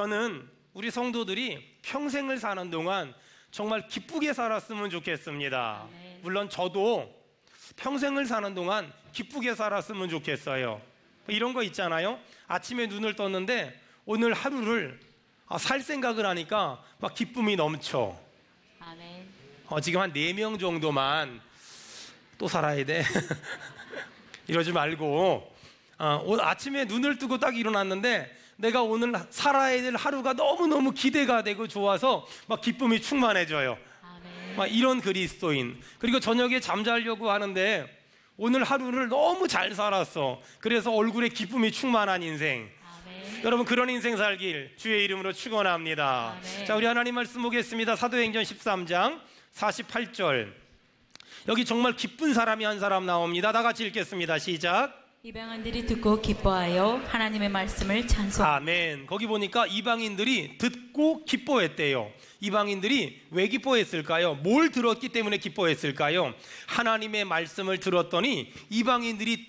저는 우리 성도들이 평생을 사는 동안 정말 기쁘게 살았으면 좋겠습니다. 물론 저도 평생을 사는 동안 기쁘게 살았으면 좋겠어요. 이런 거 있잖아요. 아침에 눈을 떴는데 오늘 하루를 살 생각을 하니까 막 기쁨이 넘쳐. 아멘. 지금 한 4명 정도만 또 살아야 돼. 이러지 말고 오늘 아침에 눈을 뜨고 딱 일어났는데 내가 오늘 살아야 될 하루가 너무너무 기대가 되고 좋아서 막 기쁨이 충만해져요. 아멘. 막 이런 그리스도인. 그리고 저녁에 잠자려고 하는데 오늘 하루를 너무 잘 살았어. 그래서 얼굴에 기쁨이 충만한 인생. 아멘. 여러분 그런 인생 살길 주의 이름으로 축원합니다. 아멘. 자, 우리 하나님 말씀 보겠습니다. 사도행전 13장 48절. 여기 정말 기쁜 사람이 한 사람 나옵니다. 다 같이 읽겠습니다. 시작. 이방인들이 듣고 기뻐하여 하나님의 말씀을 찬송. 아멘. 거기 보니까 이방인들이 듣고 기뻐했대요. 이방인들이 왜 기뻐했을까요? 뭘 들었기 때문에 기뻐했을까요? 하나님의 말씀을 들었더니 이방인들이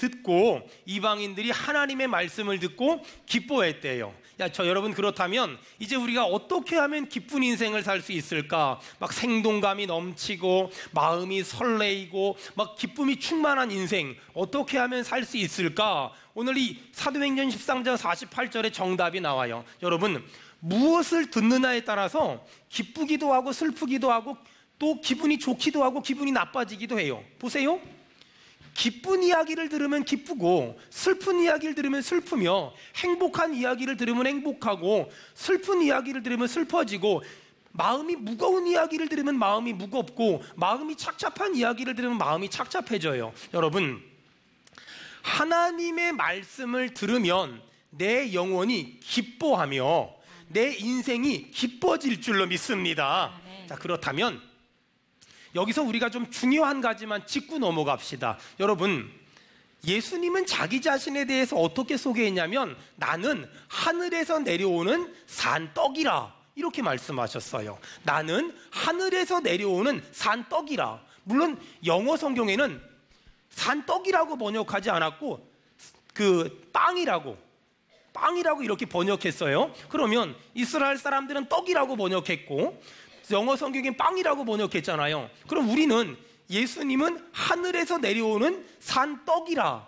하나님의 말씀을 듣고 기뻐했대요. 여러분 그렇다면 이제 우리가 어떻게 하면 기쁜 인생을 살 수 있을까? 막 생동감이 넘치고 마음이 설레이고 막 기쁨이 충만한 인생 어떻게 하면 살 수 있을까? 오늘 이 사도행전 13장 48절에 정답이 나와요. 여러분 무엇을 듣느냐에 따라서 기쁘기도 하고 슬프기도 하고 또 기분이 좋기도 하고 기분이 나빠지기도 해요. 보세요. 기쁜 이야기를 들으면 기쁘고 슬픈 이야기를 들으면 슬프며 행복한 이야기를 들으면 행복하고 슬픈 이야기를 들으면 슬퍼지고 마음이 무거운 이야기를 들으면 마음이 무겁고 마음이 착잡한 이야기를 들으면 마음이 착잡해져요. 여러분 하나님의 말씀을 들으면 내 영혼이 기뻐하며 내 인생이 기뻐질 줄로 믿습니다. 자, 그렇다면 여기서 우리가 좀 중요한 가지만 짚고 넘어갑시다. 여러분 예수님은 자기 자신에 대해서 어떻게 소개했냐면 나는 하늘에서 내려오는 산떡이라 이렇게 말씀하셨어요. 나는 하늘에서 내려오는 산떡이라. 물론 영어 성경에는 산떡이라고 번역하지 않았고 빵이라고 이렇게 번역했어요. 그러면 이스라엘 사람들은 떡이라고 번역했고 영어 성경엔 빵이라고 번역했잖아요. 그럼 우리는 예수님은 하늘에서 내려오는 산떡이라,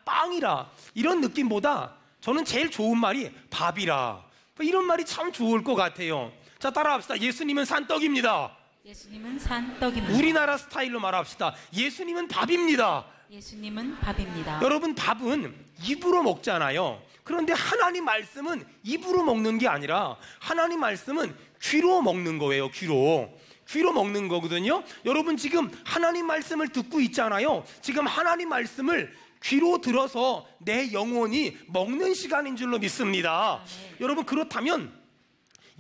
빵이라 이런 느낌보다 저는 제일 좋은 말이 밥이라 이런 말이 참 좋을 것 같아요. 자, 따라합시다. 예수님은 산떡입니다. 예수님은 산떡입니다. 우리나라 스타일로 말합시다. 예수님은 밥입니다. 예수님은 밥입니다. 여러분 밥은 입으로 먹잖아요. 그런데 하나님 말씀은 입으로 먹는 게 아니라 하나님 말씀은 귀로 먹는 거예요. 귀로 먹는 거거든요. 여러분 지금 하나님 말씀을 듣고 있잖아요. 지금 하나님 말씀을 귀로 들어서 내 영혼이 먹는 시간인 줄로 믿습니다. 여러분 그렇다면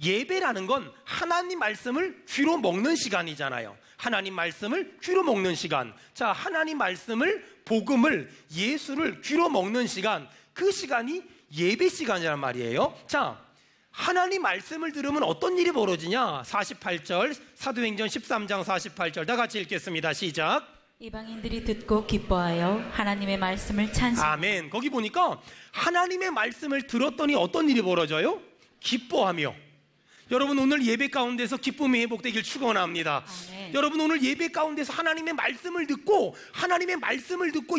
예배라는 건 하나님 말씀을 귀로 먹는 시간이잖아요. 하나님 말씀을 귀로 먹는 시간. 자, 하나님 말씀을 복음을 예수를 귀로 먹는 시간. 그 시간이 예배 시간이란 말이에요. 자, 하나님 말씀을 들으면 어떤 일이 벌어지냐? 48절 사도행전 13장 48절 다 같이 읽겠습니다. 시작. 이방인들이 듣고 기뻐하여 하나님의 말씀을 찬송. 아멘. 거기 보니까 하나님의 말씀을 들었더니 어떤 일이 벌어져요? 기뻐하며. 여러분 오늘 예배 가운데서 기쁨이 회복되길 축원합니다. 아멘. 여러분 오늘 예배 가운데서 하나님의 말씀을 듣고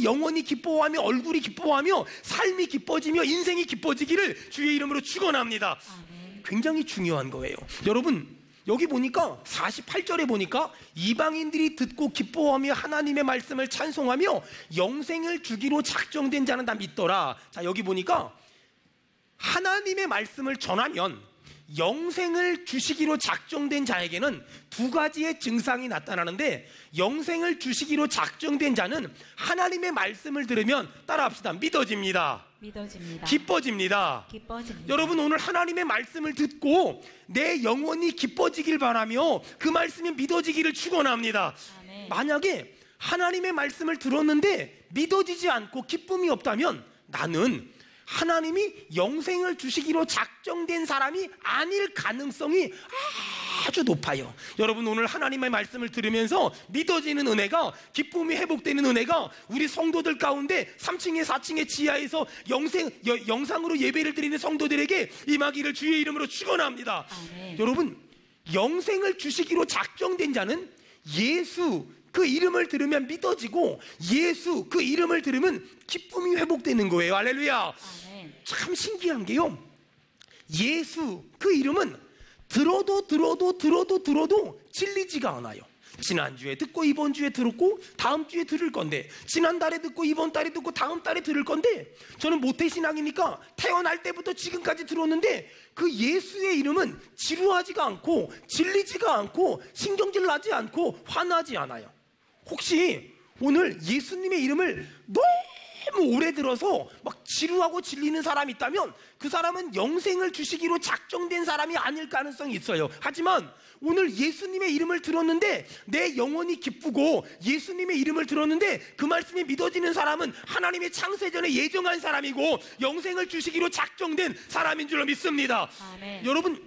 영혼이 기뻐하며 얼굴이 기뻐하며 삶이 기뻐지며 인생이 기뻐지기를 주의 이름으로 축원합니다. 아멘. 굉장히 중요한 거예요. 여러분 여기 보니까 48절에 보니까 이방인들이 듣고 기뻐하며 하나님의 말씀을 찬송하며 영생을 주기로 작정된 자는 다 믿더라. 자, 여기 보니까 하나님의 말씀을 전하면 영생을 주시기로 작정된 자에게는 두 가지의 증상이 나타나는데 영생을 주시기로 작정된 자는 하나님의 말씀을 들으면 따라합시다. 믿어집니다. 기뻐집니다. 여러분 오늘 하나님의 말씀을 듣고 내 영혼이 기뻐지길 바라며 그 말씀이 믿어지기를 축원합니다. 아멘. 만약에 하나님의 말씀을 들었는데 믿어지지 않고 기쁨이 없다면 나는 하나님이 영생을 주시기로 작정된 사람이 아닐 가능성이 아주 높아요. 여러분, 오늘 하나님의 말씀을 들으면서 믿어지는 은혜가, 기쁨이 회복되는 은혜가 우리 성도들 가운데 3층에 4층에 지하에서 영상으로 예배를 드리는 성도들에게 임하기를 주의 이름으로 축원합니다. 여러분, 영생을 주시기로 작정된 자는 예수 그 이름을 들으면 믿어지고, 예수 그 이름을 들으면 기쁨이 회복되는 거예요. 할렐루야. 참 신기한 게요, 예수 그 이름은 들어도 질리지가 않아요. 지난주에 듣고 이번 주에 들었고 다음 주에 들을 건데, 지난달에 듣고 이번 달에 듣고 다음 달에 들을 건데, 저는 모태신앙이니까 태어날 때부터 지금까지 들었는데 그 예수의 이름은 지루하지가 않고 질리지가 않고 신경질 나지 않고 화나지 않아요. 혹시 오늘 예수님의 이름을 너무 오래 들어서 막 지루하고 질리는 사람이 있다면 그 사람은 영생을 주시기로 작정된 사람이 아닐 가능성이 있어요. 하지만 오늘 예수님의 이름을 들었는데 내 영혼이 기쁘고, 예수님의 이름을 들었는데 그 말씀이 믿어지는 사람은 하나님의 창세전에 예정한 사람이고 영생을 주시기로 작정된 사람인 줄로 믿습니다. 아멘. 여러분,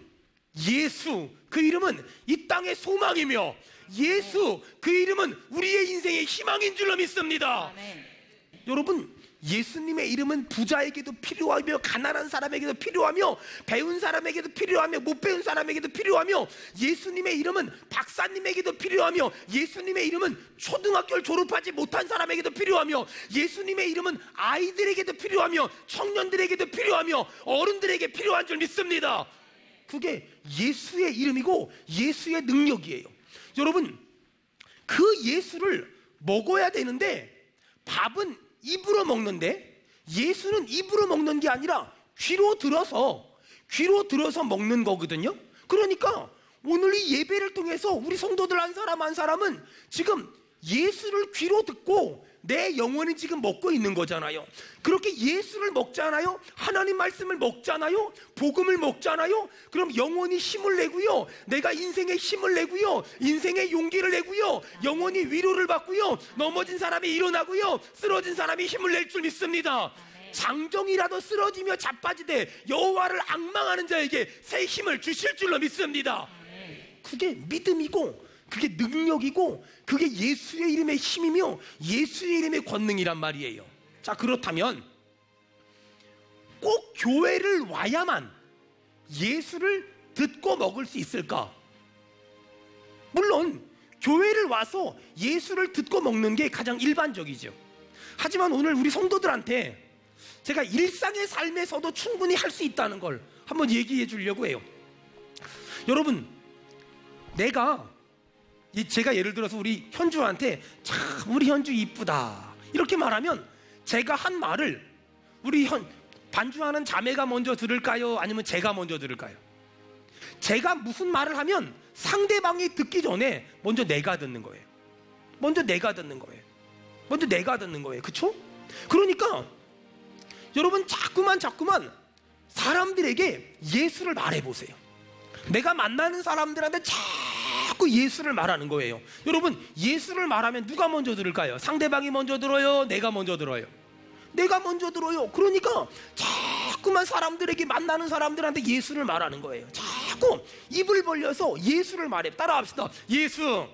예수 그 이름은 이 땅의 소망이며, 예수 그 이름은 우리의 인생의 희망인 줄로 믿습니다. 아멘. 여러분, 예수님의 이름은 부자에게도 필요하며, 가난한 사람에게도 필요하며, 배운 사람에게도 필요하며, 못 배운 사람에게도 필요하며, 예수님의 이름은 박사님에게도 필요하며, 예수님의 이름은 초등학교를 졸업하지 못한 사람에게도 필요하며, 예수님의 이름은 아이들에게도 필요하며, 청년들에게도 필요하며, 어른들에게 필요한 줄 믿습니다. 그게 예수의 이름이고 예수의 능력이에요. 여러분, 그 예수를 먹어야 되는데, 밥은 입으로 먹는데 예수는 입으로 먹는 게 아니라 귀로 들어서 먹는 거거든요. 그러니까 오늘 이 예배를 통해서 우리 성도들 한 사람 한 사람은 지금 예수를 귀로 듣고 내 영혼이 지금 먹고 있는 거잖아요. 그렇게 예수를 먹잖아요. 하나님 말씀을 먹잖아요. 복음을 먹잖아요. 그럼 영혼이 힘을 내고요, 내가 인생에 힘을 내고요, 인생의 용기를 내고요, 영혼이 위로를 받고요, 넘어진 사람이 일어나고요, 쓰러진 사람이 힘을 낼 줄 믿습니다. 장정이라도 쓰러지며 자빠지되 여호와를 앙망하는 자에게 새 힘을 주실 줄로 믿습니다. 그게 믿음이고, 그게 능력이고, 그게 예수의 이름의 힘이며 예수의 이름의 권능이란 말이에요. 자, 그렇다면 꼭 교회를 와야만 예수를 듣고 먹을 수 있을까? 물론 교회를 와서 예수를 듣고 먹는 게 가장 일반적이죠. 하지만 오늘 우리 성도들한테 제가 일상의 삶에서도 충분히 할 수 있다는 걸 한번 얘기해 주려고 해요. 여러분, 제가 예를 들어서 우리 현주한테 참 우리 현주 이쁘다 이렇게 말하면, 제가 한 말을 우리 반주하는 자매가 먼저 들을까요? 아니면 제가 먼저 들을까요? 제가 무슨 말을 하면 상대방이 듣기 전에 먼저 내가 듣는 거예요. 먼저 내가 듣는 거예요. 그쵸? 그러니까 여러분, 자꾸만 사람들에게 예수를 말해보세요. 내가 만나는 사람들한테 자꾸 예수를 말하는 거예요. 여러분, 예수를 말하면 누가 먼저 들을까요? 상대방이 먼저 들어요? 내가 먼저 들어요? 내가 먼저 들어요. 그러니까 자꾸만 사람들에게, 만나는 사람들한테 예수를 말하는 거예요. 자꾸 입을 벌려서 예수를 말해. 따라합시다. 예수.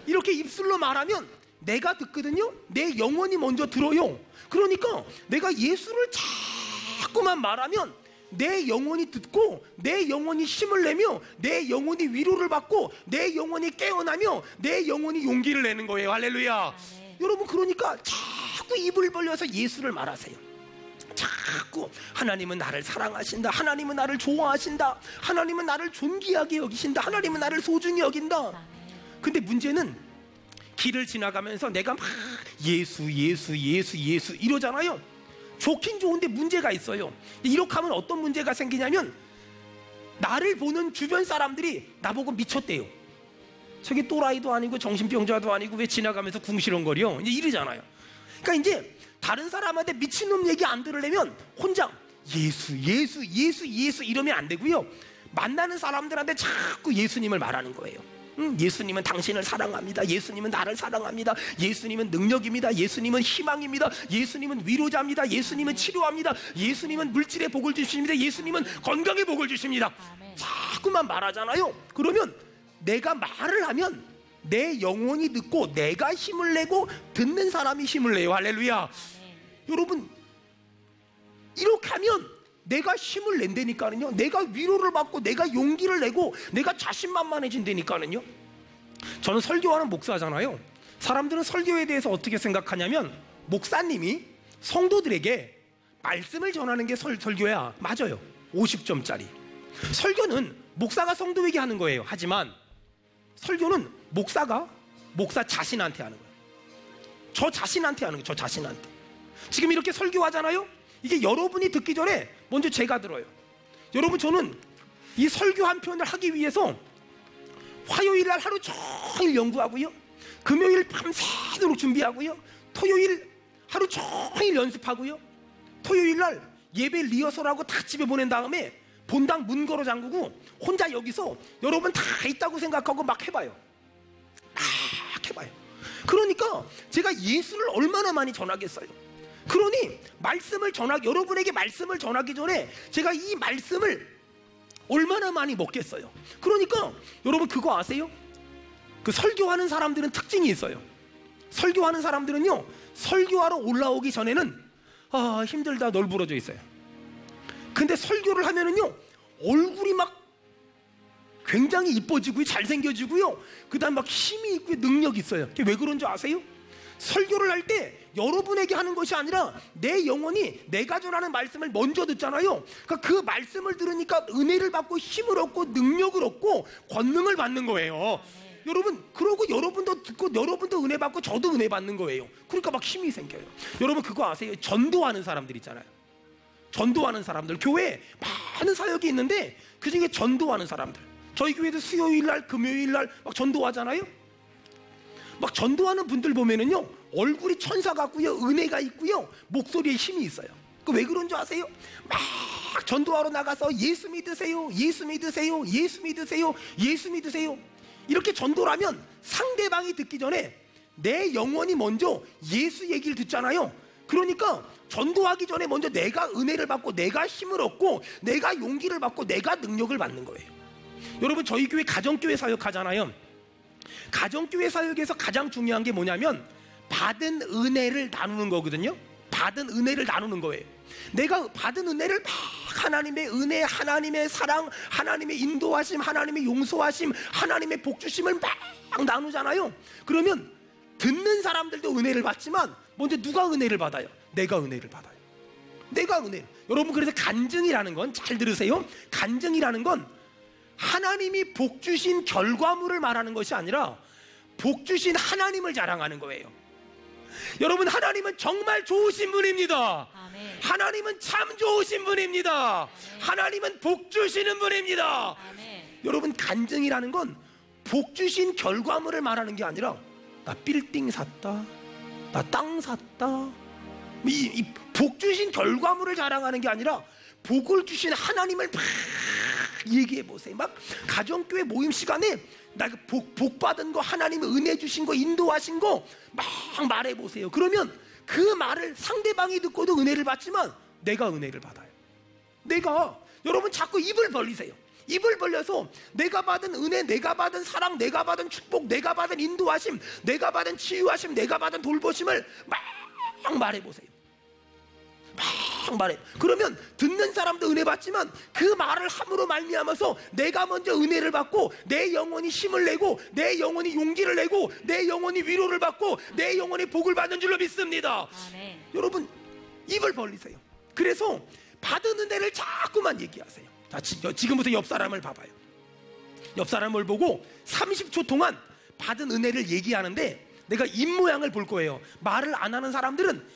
이렇게 입술로 말하면 내가 듣거든요. 내 영혼이 먼저 들어요. 그러니까 내가 예수를 자꾸만 말하면 내 영혼이 듣고, 내 영혼이 힘을 내며, 내 영혼이 위로를 받고, 내 영혼이 깨어나며, 내 영혼이 용기를 내는 거예요. 할렐루야. 여러분, 그러니까 자꾸 입을 벌려서 예수를 말하세요. 자꾸 하나님은 나를 사랑하신다, 하나님은 나를 좋아하신다, 하나님은 나를 존귀하게 여기신다, 하나님은 나를 소중히 여긴다. 근데 문제는 길을 지나가면서 내가 막 예수 이러잖아요. 좋긴 좋은데 문제가 있어요. 이렇게 하면 어떤 문제가 생기냐면, 나를 보는 주변 사람들이 나보고 미쳤대요. 저게 또라이도 아니고 정신병자도 아니고 왜 지나가면서 궁시렁거려, 이제 이러잖아요. 그러니까 이제 다른 사람한테 미친놈 얘기 안 들으려면 혼자 예수 이러면 안 되고요, 만나는 사람들한테 자꾸 예수님을 말하는 거예요. 예수님은 당신을 사랑합니다. 예수님은 나를 사랑합니다. 예수님은 능력입니다. 예수님은 희망입니다. 예수님은 위로자입니다. 예수님은 치료합니다. 예수님은 물질의 복을 주십니다. 예수님은 건강의 복을 주십니다. 자꾸만 말하잖아요. 그러면 내가 말을 하면 내 영혼이 듣고 내가 힘을 내고 듣는 사람이 힘을 내요. 할렐루야. 여러분, 이렇게 하면 내가 힘을 낸다니까는요. 내가 위로를 받고 내가 용기를 내고 내가 자신만만해진다니까는요. 저는 설교하는 목사잖아요. 사람들은 설교에 대해서 어떻게 생각하냐면 목사님이 성도들에게 말씀을 전하는 게 설교야. 맞아요. 50점짜리. 설교는 목사가 성도에게 하는 거예요. 하지만 설교는 목사가 목사 자신한테 하는 거예요. 저 자신한테 하는 거예요. 저 자신한테. 지금 이렇게 설교하잖아요. 이게 여러분이 듣기 전에 먼저 제가 들어요. 여러분, 저는 이 설교 한 편을 하기 위해서 화요일 날 하루 종일 연구하고요, 금요일 밤새도록 준비하고요, 토요일 하루 종일 연습하고요, 토요일 날 예배 리허설하고 다 집에 보낸 다음에 본당 문 걸어 잠그고 혼자 여기서 여러분 다 있다고 생각하고 막 해봐요. 막 해봐요. 그러니까 제가 예수를 얼마나 많이 전하겠어요. 그러니 여러분에게 말씀을 전하기 전에 제가 이 말씀을 얼마나 많이 먹겠어요. 그러니까 여러분 그거 아세요? 그 설교하는 사람들은 특징이 있어요. 설교하는 사람들은요, 설교하러 올라오기 전에는 힘들다 널브러져 있어요. 근데 설교를 하면은요, 얼굴이 막 굉장히 이뻐지고요, 잘생겨지고요, 그 다음 막 힘이 있고 능력이 있어요. 그게 왜 그런 줄 아세요? 설교를 할 때 여러분에게 하는 것이 아니라 내 영혼이 내가 전하는 말씀을 먼저 듣잖아요. 그러니까 그 말씀을 들으니까 은혜를 받고 힘을 얻고 능력을 얻고 권능을 받는 거예요. 여러분, 그러고 여러분도 듣고 여러분도 은혜 받고 저도 은혜 받는 거예요. 그러니까 막 힘이 생겨요. 여러분 그거 아세요? 전도하는 사람들 있잖아요. 전도하는 사람들, 교회에 많은 사역이 있는데 그 중에 전도하는 사람들, 저희 교회도 수요일 날 금요일 날 막 전도하잖아요. 막 전도하는 분들 보면은요, 얼굴이 천사 같고요, 은혜가 있고요, 목소리에 힘이 있어요. 그 왜 그런 줄 아세요? 막 전도하러 나가서 예수 믿으세요, 예수 믿으세요, 예수 믿으세요, 예수 믿으세요, 이렇게 전도를 하면 상대방이 듣기 전에 내 영혼이 먼저 예수 얘기를 듣잖아요. 그러니까 전도하기 전에 먼저 내가 은혜를 받고 내가 힘을 얻고 내가 용기를 받고 내가 능력을 받는 거예요. 여러분, 저희 교회 가정교회 사역하잖아요. 가정교회 사역에서 가장 중요한 게 뭐냐면 받은 은혜를 나누는 거거든요. 받은 은혜를 나누는 거예요. 내가 받은 은혜를 막 하나님의 은혜, 하나님의 사랑, 하나님의 인도하심, 하나님의 용서하심, 하나님의 복주심을 막 나누잖아요. 그러면 듣는 사람들도 은혜를 받지만 먼저 누가 은혜를 받아요? 내가 은혜를 받아요. 내가 은혜. 여러분, 그래서 간증이라는 건, 잘 들으세요, 간증이라는 건 하나님이 복 주신 결과물을 말하는 것이 아니라 복 주신 하나님을 자랑하는 거예요. 여러분, 하나님은 정말 좋으신 분입니다. 아멘. 하나님은 참 좋으신 분입니다. 아멘. 하나님은 복 주시는 분입니다. 아멘. 여러분, 간증이라는 건 복 주신 결과물을 말하는 게 아니라 나 빌딩 샀다, 나 땅 샀다, 이 복 주신 결과물을 자랑하는 게 아니라 복을 주신 하나님을 막 얘기해 보세요. 막 가정교회 모임 시간에 나 복 받은 거, 하나님이 은혜 주신 거, 인도하신 거 막 말해 보세요. 그러면 그 말을 상대방이 듣고도 은혜를 받지만 내가 은혜를 받아요. 여러분 자꾸 입을 벌리세요. 입을 벌려서 내가 받은 은혜, 내가 받은 사랑, 내가 받은 축복, 내가 받은 인도하심, 내가 받은 치유하심, 내가 받은 돌보심을 막 말해 보세요. 막 말해. 그러면 듣는 사람도 은혜 받지만 그 말을 함으로 말미암아서 내가 먼저 은혜를 받고 내 영혼이 힘을 내고 내 영혼이 용기를 내고 내 영혼이 위로를 받고 내 영혼이 복을 받는 줄로 믿습니다. 아멘. 여러분, 입을 벌리세요. 그래서 받은 은혜를 자꾸만 얘기하세요. 자, 지금부터 옆 사람을 봐봐요. 옆 사람을 보고 30초 동안 받은 은혜를 얘기하는데 내가 입모양을 볼 거예요. 말을 안 하는 사람들은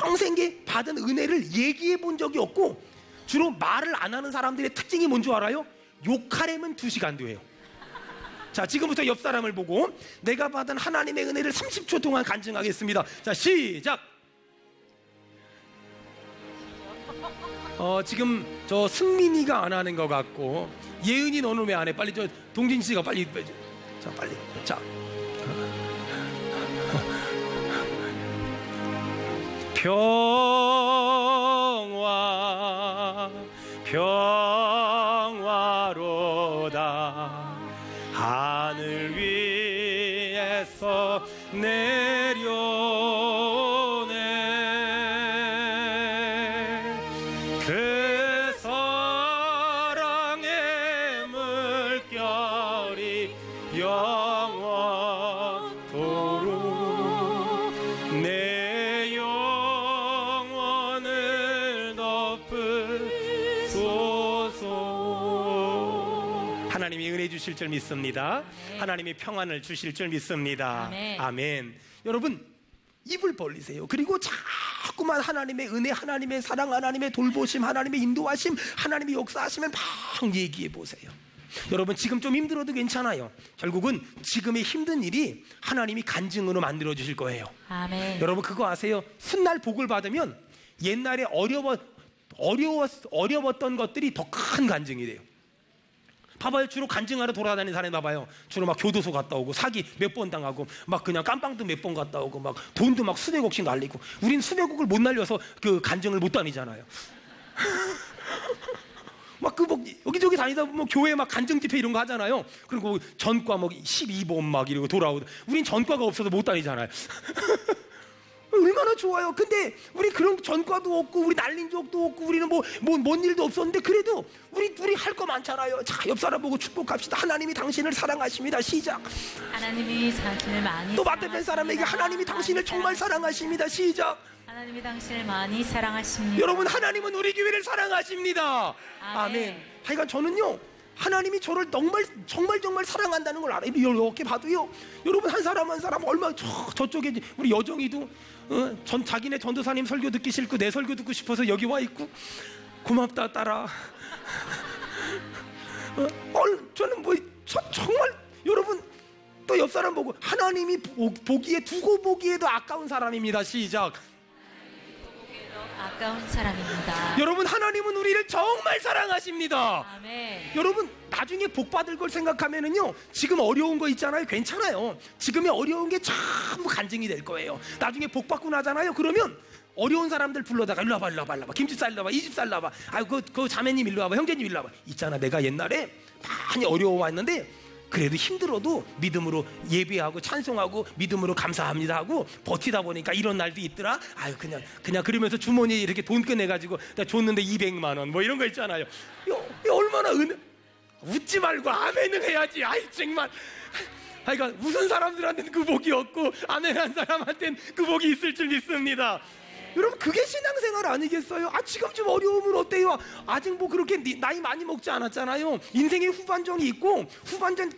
평생에 받은 은혜를 얘기해 본 적이 없고, 주로 말을 안 하는 사람들의 특징이 뭔지 알아요? 욕하려면 2시간도 해요. 자, 지금부터 옆 사람을 보고 내가 받은 하나님의 은혜를 30초 동안 간증하겠습니다. 자, 시작. 지금 저 승민이가 안 하는 것 같고 예은이 너는 왜 안 해? 빨리 저 동진 씨가 빨리 자 빨리 자 평화로다 하늘 위에서 내려오네 그 사랑의 물결이 영원토록 내 영혼을 덮으소서. 하나님이 은혜 주실 줄 믿습니다. 하나님이 평안을 주실 줄 믿습니다. 아멘. 여러분 입을 벌리세요. 그리고 자꾸만 하나님의 은혜, 하나님의 사랑, 하나님의 돌보심, 하나님의 인도하심, 하나님의 역사하시면 막 얘기해 보세요. 여러분 지금 좀 힘들어도 괜찮아요. 결국은 지금의 힘든 일이 하나님이 간증으로 만들어 주실 거예요. 아멘. 여러분 그거 아세요? 훗날 복을 받으면 옛날에 어려웠던 것들이 더 큰 간증이 돼요. 봐봐요. 주로 간증하러 돌아다니는 사람이 봐봐요. 주로 막 교도소 갔다 오고 사기 몇 번 당하고 막 그냥 깜빵도 몇 번 갔다 오고 막 돈도 막 수백억씩 날리고. 우린 수백억을 못 날려서 그 간증을 못 다니잖아요. 막 그 뭐 여기저기 다니다 보면 교회 막 간증 집회 이런 거 하잖아요. 그리고 전과 뭐 12번 막 이러고 돌아오고. 우린 전과가 없어서 못 다니잖아요. 얼마나 좋아요. 근데 우리 그런 전과도 없고 우리 날린 적도 없고 우리는 뭔 일도 없었는데 그래도 우리 할 거 많잖아요. 자, 옆 사람 보고 축복합시다. 하나님이 당신을 사랑하십니다. 시작. 하나님이 당신을 많이 또 맞대편 사람에게 하나님이 당신을 정말 사랑하십니다. 시작. 하나님이 당신을 많이 사랑하십니다. 여러분 하나님은 우리 교회를 사랑하십니다. 아멘. 하여간 저는요 하나님이 저를 정말 사랑한다는 걸 알아요. 이렇게 봐도요. 여러분 한 사람 얼마나 저쪽에 우리 여정이도 자기네 전도사님 설교 듣기 싫고 내 설교 듣고 싶어서 여기 와 있고 고맙다 딸아. 저는 정말 여러분 또 옆 사람 보고 하나님이 두고 보기에도 아까운 사람입니다. 시작. 아까운 사람입니다. 여러분 하나님은 우리를 정말 사랑하십니다. 아멘. 여러분 나중에 복 받을 걸 생각하면은요 지금 어려운 거 있잖아요. 괜찮아요. 지금의 어려운 게 전부 간증이 될 거예요. 나중에 복 받고 나잖아요. 그러면 어려운 사람들 불러다가 일로 와봐 김집사 일로 와봐 이 집사 일로 와봐 그 자매님 일로 와봐 형제님 일로 와봐 있잖아 내가 옛날에 많이 어려워왔는데 그래도 힘들어도 믿음으로 예배하고 찬송하고 믿음으로 감사합니다 하고 버티다 보니까 이런 날도 있더라. 아유 그냥 그러면서 주머니에 이렇게 돈 꺼내가지고 나 줬는데 200만 원 뭐 이런 거 있잖아요. 얼마나 웃지 말고 아멘을 해야지. 아이 정말. 그러니까 웃은 사람들한테는 그 복이 없고 아멘한 사람한테는 그 복이 있을 줄 믿습니다. 여러분 그게 신앙생활 아니겠어요? 지금 좀 어려우면 어때요? 아직 뭐 그렇게 나이 많이 먹지 않았잖아요. 인생의 후반전이 있고 후반전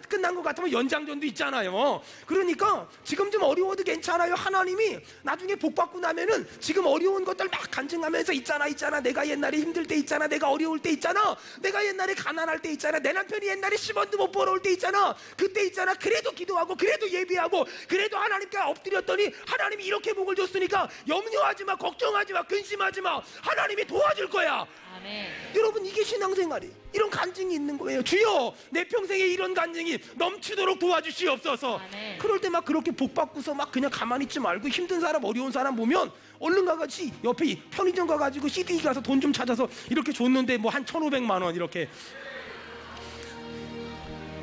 끝난 것 같으면 연장전도 있잖아요. 그러니까 지금 좀 어려워도 괜찮아요. 하나님이 나중에 복 받고 나면은 지금 어려운 것들 막 간증하면서 있잖아 내가 옛날에 힘들 때 있잖아 내가 어려울 때 있잖아 내가 옛날에 가난할 때 있잖아 내 남편이 옛날에 10원도 못 벌어올 때 있잖아 그때 있잖아 그래도 기도하고 그래도 예배하고 그래도 하나님께 엎드렸더니 하나님이 이렇게 복을 줬으니까 염려하지마 걱정하지마 근심하지마 하나님이 도와줄 거야. 아멘. 여러분 이게 신앙생활이에요. 이런 간증이 있는 거예요. 주여 내 평생에 이런 간증이 넘치도록 도와주시옵소서. 아멘. 그럴 때 막 그렇게 복 받고서 막 그냥 가만히 있지 말고 힘든 사람 어려운 사람 보면 얼른 가가지 옆에 편의점 가가지고 CD 가서 돈 좀 찾아서 이렇게 줬는데 뭐 한 1,500만 원 이렇게.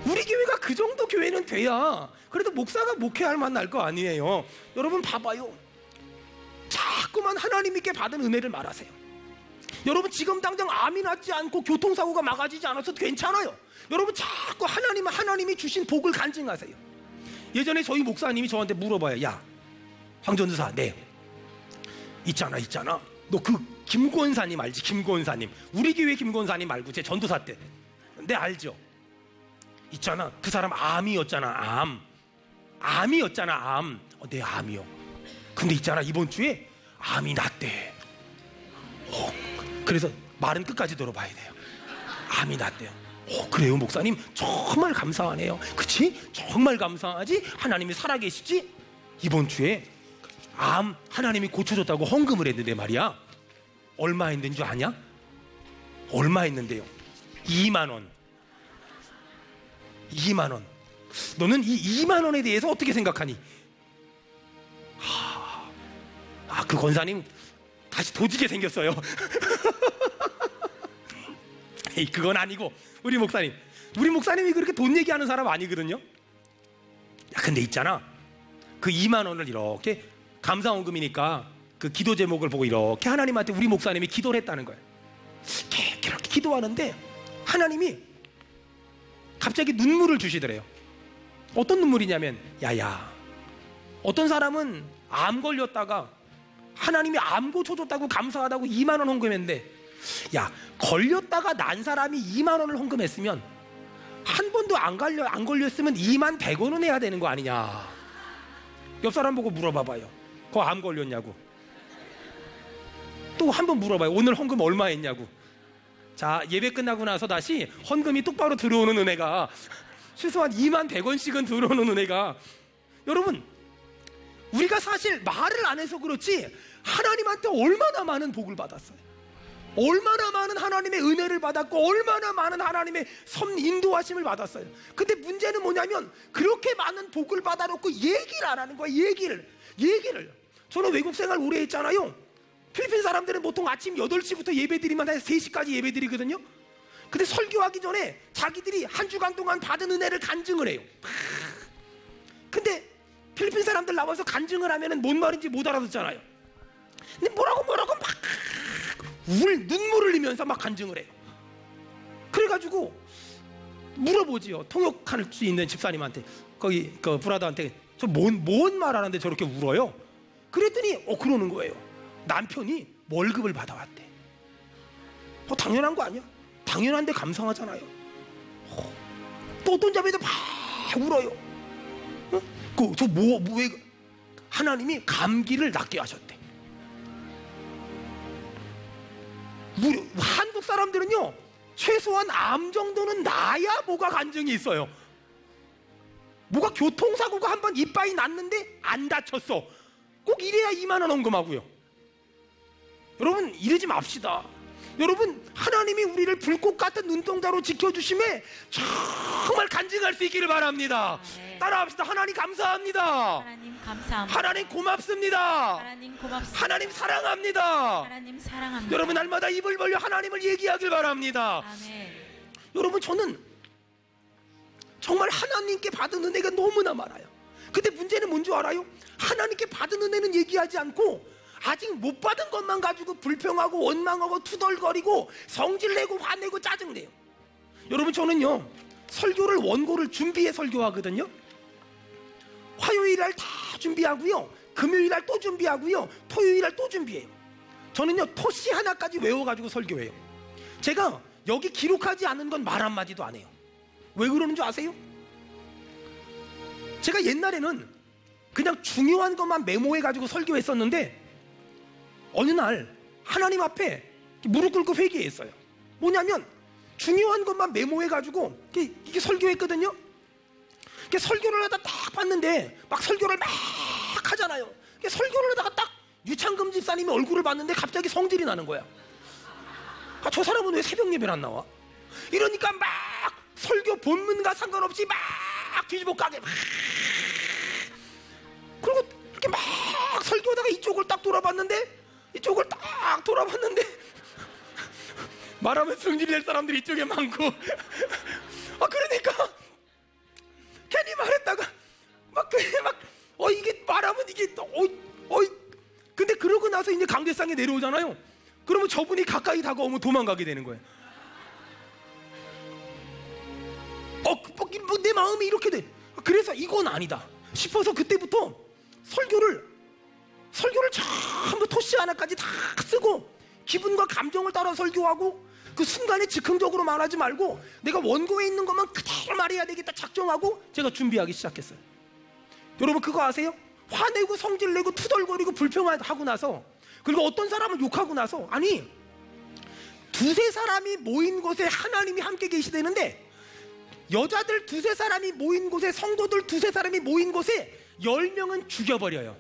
우리 교회가 그 정도 교회는 돼야 그래도 목사가 목회할 만날 거 아니에요. 여러분 봐봐요. 자꾸만 하나님께 받은 은혜를 말하세요. 여러분 지금 당장 암이 낫지 않고 교통사고가 막아지지 않아서 괜찮아요. 여러분 자꾸 하나님이 주신 복을 간증하세요. 예전에 저희 목사님이 저한테 물어봐요. 야 황전도사 네 있잖아 너 그 김권사님 알지? 김권사님 우리 교회 김권사님 말고 제 전도사 때 네 알죠? 있잖아 그 사람 암이었잖아. 암이었잖아. 네 암이요. 근데 있잖아 이번 주에 암이 낫대. 그래서 말은 끝까지 들어봐야 돼요. 암이 낫대요. 그래요 목사님 정말 감사하네요. 그치? 정말 감사하지? 하나님이 살아계시지? 이번 주에 암 하나님이 고쳐줬다고 헌금을 했는데 말이야 얼마 했는 줄 아냐? 얼마 했는데요? 2만 원. 2만 원. 너는 이 2만 원에 대해서 어떻게 생각하니? 그 권사님 다시 도지게 생겼어요. 에이, 그건 아니고 우리 목사님이 그렇게 돈 얘기하는 사람 아니거든요. 근데 있잖아, 그 2만 원을 이렇게 감사원금이니까 그 기도 제목을 보고 이렇게 하나님한테 우리 목사님이 기도를 했다는 거예요. 이렇게 기도하는데 하나님이 갑자기 눈물을 주시더래요. 어떤 눈물이냐면, 야야, 어떤 사람은 암 걸렸다가 하나님이 암고 줘줬다고 감사하다고 2만 원 헌금했는데, 야, 걸렸다가 난 사람이 2만 원을 헌금했으면 한 번도 안 걸렸으면 2만 100원은 해야 되는 거 아니냐. 옆 사람 보고 물어봐봐요. 그거 암 걸렸냐고. 또 한 번 물어봐요. 오늘 헌금 얼마 했냐고. 자, 예배 끝나고 나서 다시 헌금이 똑바로 들어오는 은혜가, 최소한 2만 100원씩은 들어오는 은혜가, 여러분, 우리가 사실 말을 안 해서 그렇지 하나님한테 얼마나 많은 복을 받았어요. 얼마나 많은 하나님의 은혜를 받았고 얼마나 많은 하나님의 인도하심을 받았어요. 근데 문제는 뭐냐면 그렇게 많은 복을 받아놓고 얘기를 안 하는 거야. 얘기를. 저는 외국 생활 오래 했잖아요. 필리핀 사람들은 보통 아침 8시부터 예배드리면 한 3시까지 예배드리거든요. 근데 설교하기 전에 자기들이 한 주간 동안 받은 은혜를 간증을 해요. 근데 필리핀 사람들 나와서 간증을 하면은 뭔 말인지 못 알아듣잖아요. 근데 뭐라고 막 눈물을 흘리면서 막 간증을 해요. 그래가지고 물어보지요. 통역할 수 있는 집사님한테, 거기 그 브라더한테, 저 뭔 말하는데 저렇게 울어요? 그랬더니 그러는 거예요. 남편이 월급을 받아왔대. 당연한 거 아니야? 당연한데 감사하잖아요. 또 어떤 자매도 막 울어요. 왜 하나님이 감기를 낫게 하셨대. 한국 사람들은요, 최소한 암 정도는 나야 뭐가 간증이 있어요. 뭐가 교통사고가 한 번 이빨이 났는데 안 다쳤어. 꼭 이래야 2만 원 헌금하고요. 여러분, 이러지 맙시다. 여러분, 하나님이 우리를 불꽃 같은 눈동자로 지켜주심에 정말 간증할 수 있기를 바랍니다. 네. 따라합시다. 하나님 감사합니다. 하나님 감사합니다. 하나님 고맙습니다. 하나님 고맙습니다. 하나님 사랑합니다. 하나님 사랑합니다. 여러분, 날마다 입을 벌려 하나님을 얘기하길 바랍니다. 아멘. 여러분, 저는 정말 하나님께 받은 은혜가 너무나 많아요. 근데 문제는 뭔지 알아요? 하나님께 받은 은혜는 얘기하지 않고 아직 못 받은 것만 가지고 불평하고 원망하고 투덜거리고 성질내고 화내고 짜증내요. 여러분, 저는요, 설교를 원고를 준비해 설교하거든요. 화요일날 다 준비하고요, 금요일날 또 준비하고요, 토요일날 또 준비해요. 저는요, 토시 하나까지 외워가지고 설교해요. 제가 여기 기록하지 않은 건 말 한마디도 안 해요. 왜 그러는 줄 아세요? 제가 옛날에는 그냥 중요한 것만 메모해가지고 설교했었는데 어느 날 하나님 앞에 무릎 꿇고 회개했어요. 뭐냐면 중요한 것만 메모해가지고 이게 설교했거든요. 설교를 하다 딱 봤는데 막 설교를 막 하잖아요. 설교를 하다가 딱 유창금 집사님의 얼굴을 봤는데 갑자기 성질이 나는 거야. 저 사람은 왜 새벽 예배를 안 나와? 이러니까 막 설교 본문과 상관없이 막 뒤집어 까게 막, 그리고 이렇게 막 설교하다가 이쪽을 딱 돌아봤는데 말하면 성질낼 사람들이 이쪽에 많고 그러니까 괜히 말했다가 이게 말하면 이게 근데 그러고 나서 이제 강대상에 내려오잖아요. 그러면 저분이 가까이 다가오면 도망가게 되는 거예요. 내 마음이 이렇게 돼. 그래서 이건 아니다 싶어서 그때부터 설교를 전부 토시 하나까지 다 쓰고 기분과 감정을 따라 설교하고 그 순간에 즉흥적으로 말하지 말고 내가 원고에 있는 것만 그대로 말해야 되겠다 작정하고 제가 준비하기 시작했어요. 여러분, 그거 아세요? 화내고 성질내고 투덜거리고 불평하고 나서, 그리고 어떤 사람은 욕하고 나서, 아니, 두세 사람이 모인 곳에 하나님이 함께 계시다는데 여자들 두세 사람이 모인 곳에, 성도들 두세 사람이 모인 곳에 10명은 죽여버려요.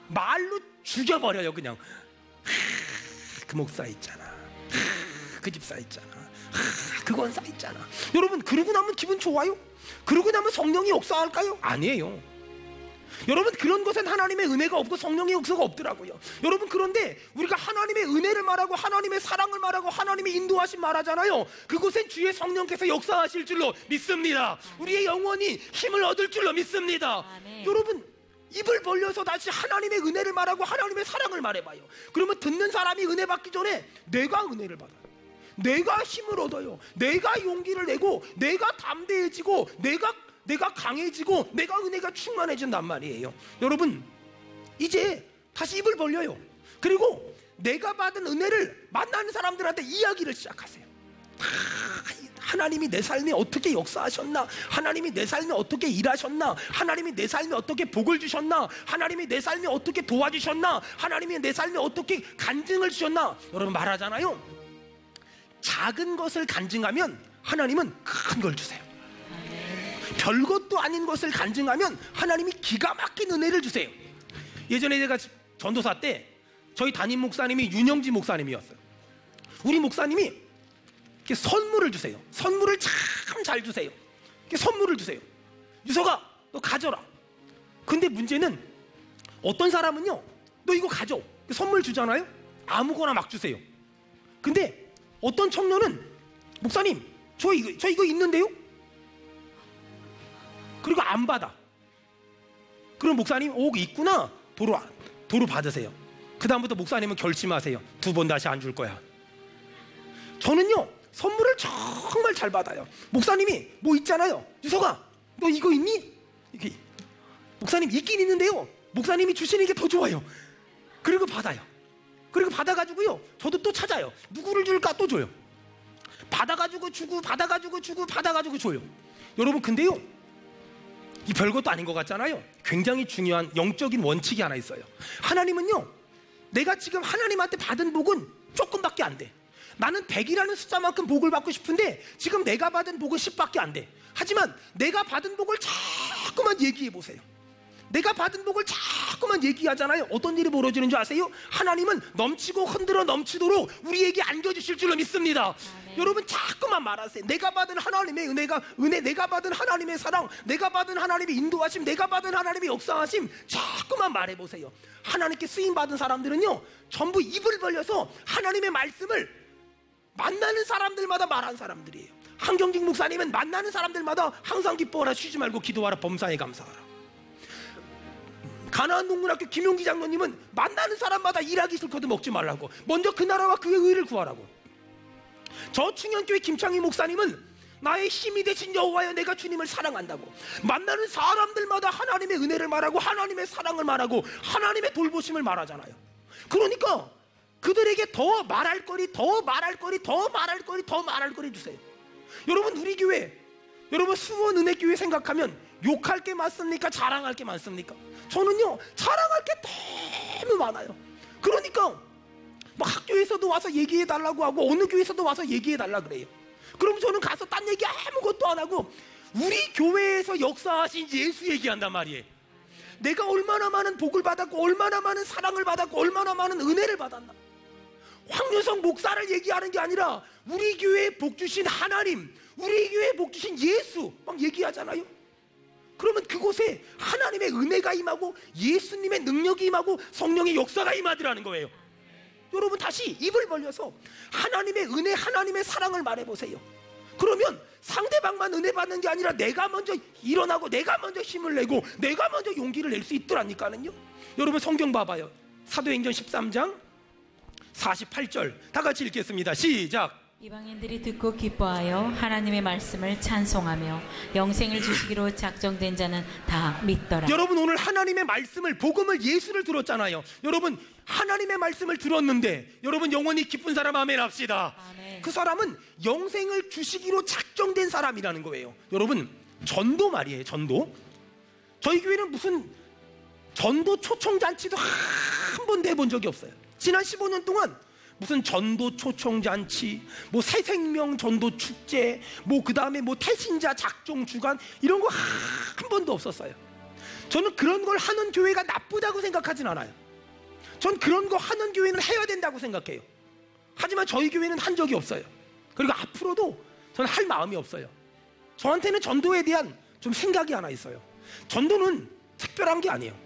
말로 죽여버려요. 그냥 그 목사 있잖아, 그 집사 있잖아, 그건 쌓였잖아. 여러분, 그러고 나면 기분 좋아요? 그러고 나면 성령이 역사할까요? 아니에요. 여러분, 그런 것은 하나님의 은혜가 없고 성령의 역사가 없더라고요. 여러분, 그런데 우리가 하나님의 은혜를 말하고 하나님의 사랑을 말하고 하나님의 인도하심 말하잖아요. 그곳엔 주의 성령께서 역사하실 줄로 믿습니다. 우리의 영혼이 힘을 얻을 줄로 믿습니다. 아멘. 여러분, 입을 벌려서 다시 하나님의 은혜를 말하고 하나님의 사랑을 말해봐요. 그러면 듣는 사람이 은혜 받기 전에 내가 은혜를 받아요. 내가 힘을 얻어요. 내가 용기를 내고 내가 담대해지고 내가 강해지고 내가 은혜가 충만해진단 말이에요. 여러분, 이제 다시 입을 벌려요. 그리고 내가 받은 은혜를 만나는 사람들한테 이야기를 시작하세요. 하나님이 내 삶에 어떻게 역사하셨나, 하나님이 내 삶에 어떻게 일하셨나, 하나님이 내 삶에 어떻게 복을 주셨나, 하나님이 내 삶에 어떻게 도와주셨나, 하나님이 내 삶에 어떻게 간증을 주셨나. 여러분, 말하잖아요. 작은 것을 간증하면 하나님은 큰 걸 주세요. 별것도 아닌 것을 간증하면 하나님이 기가 막힌 은혜를 주세요. 예전에 제가 전도사 때 저희 담임 목사님이 윤영지 목사님이었어요. 우리 목사님이 이렇게 선물을 주세요. 선물을 참 잘 주세요. 이렇게 선물을 주세요. 유서가, 너 가져라. 근데 문제는 어떤 사람은요, 너 이거 가져. 선물 주잖아요. 아무거나 막 주세요. 근데 어떤 청년은, 목사님, 저 이거 있는데요? 그리고 안 받아. 그럼 목사님, 오, 있구나. 도로 받으세요. 그 다음부터 목사님은 결심하세요. 2번 다시 안 줄 거야. 저는요, 선물을 정말 잘 받아요. 목사님이 뭐 있잖아요. 유서가, 너 이거 있니? 이게 목사님 있긴 있는데요, 목사님이 주시는 게 더 좋아요. 그리고 받아요. 그리고 받아가지고요, 저도 또 찾아요. 누구를 줄까 또 줘요. 받아가지고 주고 받아가지고 주고 받아가지고 줘요. 여러분, 근데요, 이 별것도 아닌 것 같잖아요. 굉장히 중요한 영적인 원칙이 하나 있어요. 하나님은요, 내가 지금 하나님한테 받은 복은 조금밖에 안 돼. 나는 100이라는 숫자만큼 복을 받고 싶은데 지금 내가 받은 복은 10밖에 안 돼. 하지만 내가 받은 복을 자꾸만 얘기해 보세요. 내가 받은 복을 자꾸만 얘기하잖아요. 어떤 일이 벌어지는 줄 아세요? 하나님은 넘치고 흔들어 넘치도록 우리에게 안겨주실 줄로 믿습니다. 여러분, 자꾸만 말하세요. 내가 받은 하나님의 은혜, 내가 받은 하나님의 사랑, 내가 받은 하나님의 인도하심, 내가 받은 하나님의 역사하심, 자꾸만 말해보세요. 하나님께 쓰임받은 사람들은요, 전부 입을 벌려서 하나님의 말씀을 만나는 사람들마다 말한 사람들이에요. 한경직 목사님은 만나는 사람들마다 항상 기뻐하라, 쉬지 말고 기도하라, 범사에 감사하라. 가나안 농문학교 김용기 장로님은 만나는 사람마다 일하기 싫거든 먹지 말라고, 먼저 그 나라와 그의 의를 구하라고. 저 충현교회 김창희 목사님은 나의 힘이 되신 여호와여, 내가 주님을 사랑한다고. 만나는 사람들마다 하나님의 은혜를 말하고 하나님의 사랑을 말하고 하나님의 돌보심을 말하잖아요. 그러니까 그들에게 더 말할 거리, 더 말할 거리, 더 말할 거리, 더 말할 거리 주세요. 여러분, 우리 교회, 여러분 수원은혜교회 생각하면 욕할 게 많습니까? 자랑할 게 많습니까? 저는요, 자랑할 게 너무 많아요. 그러니까 막 학교에서도 와서 얘기해 달라고 하고 어느 교회에서도 와서 얘기해 달라 그래요. 그럼 저는 가서 딴 얘기 아무것도 안 하고 우리 교회에서 역사하신 예수 얘기한단 말이에요. 내가 얼마나 많은 복을 받았고 얼마나 많은 사랑을 받았고 얼마나 많은 은혜를 받았나. 황윤성 목사를 얘기하는 게 아니라 우리 교회에 복 주신 하나님, 우리 교회에 복 주신 예수 막 얘기하잖아요. 그러면 그곳에 하나님의 은혜가 임하고 예수님의 능력이 임하고 성령의 역사가 임하더라는 거예요. 여러분, 다시 입을 벌려서 하나님의 은혜, 하나님의 사랑을 말해보세요. 그러면 상대방만 은혜 받는 게 아니라 내가 먼저 일어나고 내가 먼저 힘을 내고 내가 먼저 용기를 낼 수 있더라니까는요. 여러분, 성경 봐봐요. 사도행전 13장 48절 다 같이 읽겠습니다. 시작. 이방인들이 듣고 기뻐하여 하나님의 말씀을 찬송하며 영생을 주시기로 작정된 자는 다 믿더라. 여러분, 오늘 하나님의 말씀을, 복음을, 예수를 들었잖아요. 여러분, 하나님의 말씀을 들었는데 여러분 영원히 기쁜 사람 아멘 합시다. 아멘. 그 사람은 영생을 주시기로 작정된 사람이라는 거예요. 여러분, 전도 말이에요. 전도. 저희 교회는 무슨 전도 초청잔치도 한 번도 해본 적이 없어요. 지난 15년 동안 무슨 전도 초청잔치, 뭐 새생명 전도 축제, 뭐 그 다음에 뭐 태신자 작종 주간 이런 거 한 번도 없었어요. 저는 그런 걸 하는 교회가 나쁘다고 생각하진 않아요. 전 그런 거 하는 교회는 해야 된다고 생각해요. 하지만 저희 교회는 한 적이 없어요. 그리고 앞으로도 저는 할 마음이 없어요. 저한테는 전도에 대한 좀 생각이 하나 있어요. 전도는 특별한 게 아니에요.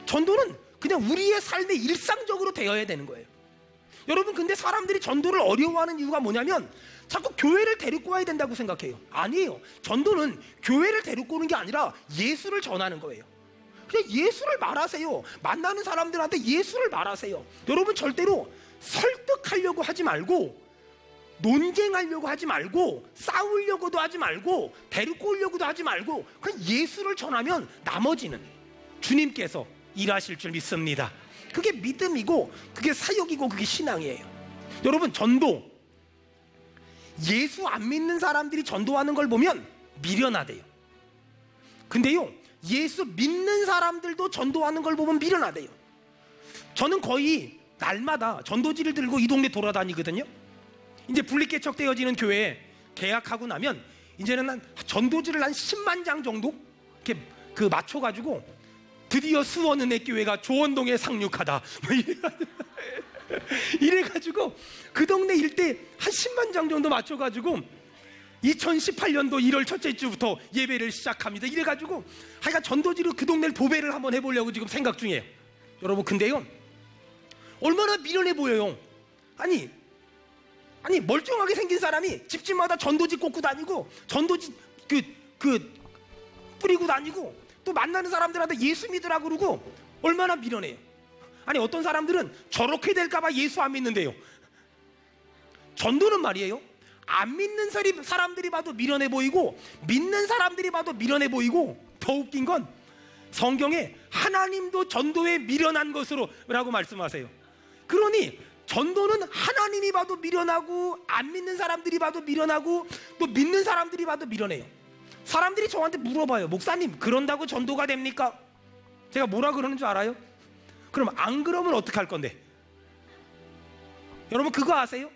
전도는 그냥 우리의 삶에 일상적으로 되어야 되는 거예요. 여러분, 근데 사람들이 전도를 어려워하는 이유가 뭐냐면 자꾸 교회를 데리고 와야 된다고 생각해요. 아니에요. 전도는 교회를 데리고 오는 게 아니라 예수를 전하는 거예요. 그냥 예수를 말하세요. 만나는 사람들한테 예수를 말하세요. 여러분, 절대로 설득하려고 하지 말고, 논쟁하려고 하지 말고, 싸우려고도 하지 말고, 데리고 오려고도 하지 말고, 그냥 예수를 전하면 나머지는 주님께서 일하실 줄 믿습니다. 그게 믿음이고, 그게 사역이고, 그게 신앙이에요. 여러분, 전도, 예수 안 믿는 사람들이 전도하는 걸 보면 미련하대요. 근데요, 예수 믿는 사람들도 전도하는 걸 보면 미련하대요. 저는 거의 날마다 전도지를 들고 이 동네 돌아다니거든요. 이제 분리개척되어지는 교회에 계약하고 나면 이제는 한 전도지를 한 10만 장 정도 이렇게 맞춰가지고 드디어 수원은혜교회가 조원동에 상륙하다 이래가지고 그 동네 일대 한 10만 장 정도 맞춰가지고 2018년도 1월 첫째 주부터 예배를 시작합니다. 이래가지고 하여간 전도지로 그 동네를 도배를 한번 해보려고 지금 생각 중이에요. 여러분, 근데요, 얼마나 미련해 보여요. 아니 멀쩡하게 생긴 사람이 집집마다 전도지 꽂고 다니고, 전도지 뿌리고 다니고, 또 만나는 사람들한테 예수 믿으라고 그러고, 얼마나 미련해요. 아니, 어떤 사람들은 저렇게 될까봐 예수 안 믿는데요. 전도는 말이에요, 안 믿는 사람들이 봐도 미련해 보이고, 믿는 사람들이 봐도 미련해 보이고, 더 웃긴 건 성경에 하나님도 전도에 미련한 것으로 라고 말씀하세요. 그러니 전도는 하나님이 봐도 미련하고, 안 믿는 사람들이 봐도 미련하고, 또 믿는 사람들이 봐도 미련해요. 사람들이 저한테 물어봐요. 목사님, 그런다고 전도가 됩니까? 제가 뭐라 그러는 줄 알아요? 그럼 안 그러면 어떡할 건데? 여러분, 그거 아세요?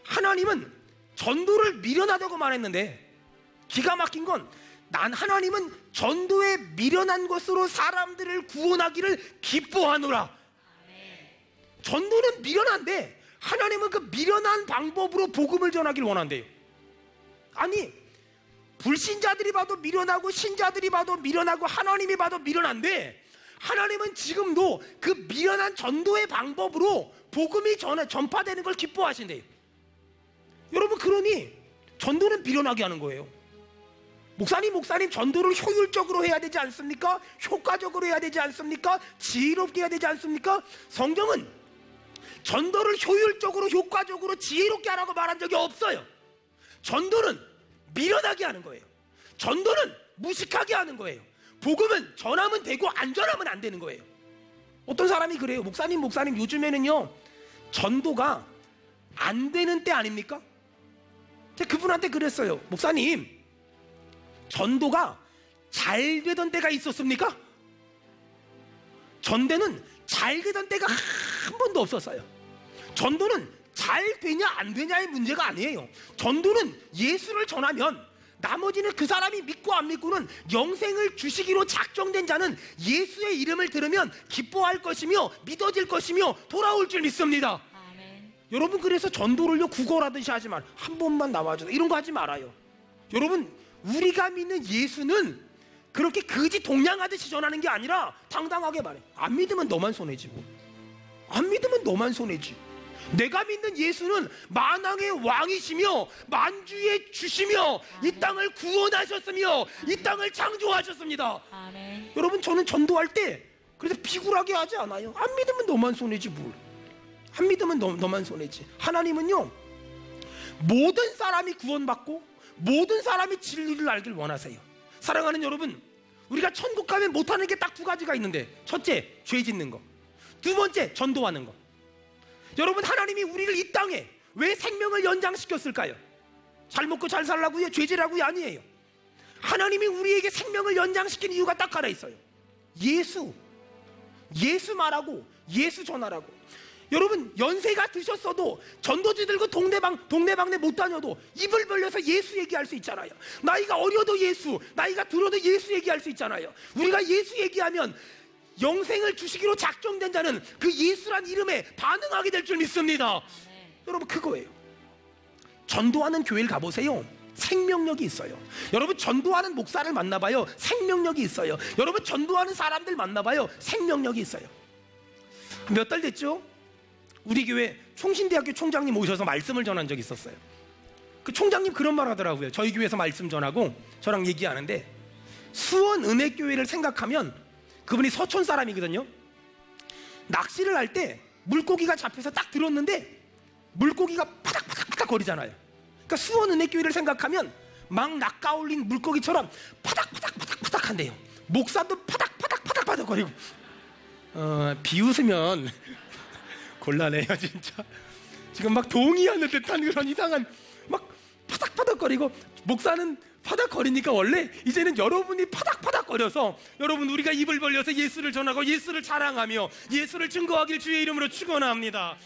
하나님은 전도를 미련하다고 말했는데, 기가 막힌 건 하나님은 전도에 미련한 것으로 사람들을 구원하기를 기뻐하노라. 전도는 미련한데 하나님은 그 미련한 방법으로 복음을 전하기를 원한대요. 아니, 불신자들이 봐도 미련하고, 신자들이 봐도 미련하고, 하나님이 봐도 미련한데, 하나님은 지금도 그 미련한 전도의 방법으로 복음이 전파되는 걸 기뻐하신대요. 여러분, 그러니 전도는 미련하게 하는 거예요. 목사님, 전도를 효율적으로 해야 되지 않습니까? 효과적으로 해야 되지 않습니까? 지혜롭게 해야 되지 않습니까? 성경은 전도를 효율적으로, 효과적으로, 지혜롭게 하라고 말한 적이 없어요. 전도는 미련하게 하는 거예요. 전도는 무식하게 하는 거예요. 복음은 전하면 되고 안 전하면 안 되는 거예요. 어떤 사람이 그래요. 목사님, 요즘에는요 전도가 안 되는 때 아닙니까? 제가 그분한테 그랬어요. 목사님, 전도가 잘 되던 때가 있었습니까? 전도는 잘 되던 때가 한 번도 없었어요. 전도는 잘 되냐 안 되냐의 문제가 아니에요. 전도는 예수를 전하면 나머지는 그 사람이 믿고 안 믿고는 영생을 주시기로 작정된 자는 예수의 이름을 들으면 기뻐할 것이며 믿어질 것이며 돌아올 줄 믿습니다. 아멘. 여러분, 그래서 전도를요 구걸하듯이 하지 말, 한 번만 나와줘, 이런 거 하지 말아요. 여러분, 우리가 믿는 예수는 그렇게 거지 동냥하듯이 전하는 게 아니라 당당하게 말해. 안 믿으면 너만 손해지 뭐. 안 믿으면 너만 손해지. 내가 믿는 예수는 만왕의 왕이시며 만주의 주시며 이 땅을 구원하셨으며 이 땅을 창조하셨습니다. 아멘. 여러분, 저는 전도할 때 그래서 비굴하게 하지 않아요. 안 믿으면 너만 손해지 뭘. 안 믿으면 너만 손해지. 하나님은요 모든 사람이 구원받고 모든 사람이 진리를 알길 원하세요. 사랑하는 여러분, 우리가 천국 가면 못하는 게 딱 두 가지가 있는데, 첫째, 죄 짓는 거. 두 번째, 전도하는 거. 여러분, 하나님이 우리를 이 땅에 왜 생명을 연장시켰을까요? 잘 먹고 잘 살라고요? 죄지라고요? 아니에요. 하나님이 우리에게 생명을 연장시킨 이유가 딱 하나 있어요. 예수 말하고 예수 전하라고. 여러분, 연세가 드셨어도 전도지 들고 동네방네 못 다녀도 입을 벌려서 예수 얘기할 수 있잖아요. 나이가 어려도 예수, 나이가 들어도 예수 얘기할 수 있잖아요. 우리가 예수 얘기하면 영생을 주시기로 작정된 자는 그 예수란 이름에 반응하게 될 줄 믿습니다. 네. 여러분, 그거예요. 전도하는 교회를 가보세요. 생명력이 있어요. 여러분 전도하는 목사를 만나봐요. 생명력이 있어요. 여러분 전도하는 사람들 만나봐요. 생명력이 있어요. 몇 달 됐죠? 우리 교회 총신대학교 총장님 오셔서 말씀을 전한 적이 있었어요. 그 총장님 그런 말 하더라고요. 저희 교회에서 말씀 전하고 저랑 얘기하는데, 수원은혜교회를 생각하면, 그분이 서촌 사람이거든요. 낚시를 할 때 물고기가 잡혀서 딱 들었는데 물고기가 파닥파닥파닥 거리잖아요. 그러니까 수원은혜교회를 생각하면 막 낚아올린 물고기처럼 파닥파닥파닥파닥 한대요. 목사도 파닥파닥파닥파닥 거리고. 비웃으면 곤란해요 진짜. 지금 막 동의하는 듯한 그런 이상한 막 파닥파닥거리고, 목사는 파닥거리니까 원래 이제는 여러분이 파닥파닥거려서 여러분 우리가 입을 벌려서 예수를 전하고 예수를 자랑하며 예수를 증거하길 주의 이름으로 축원합니다.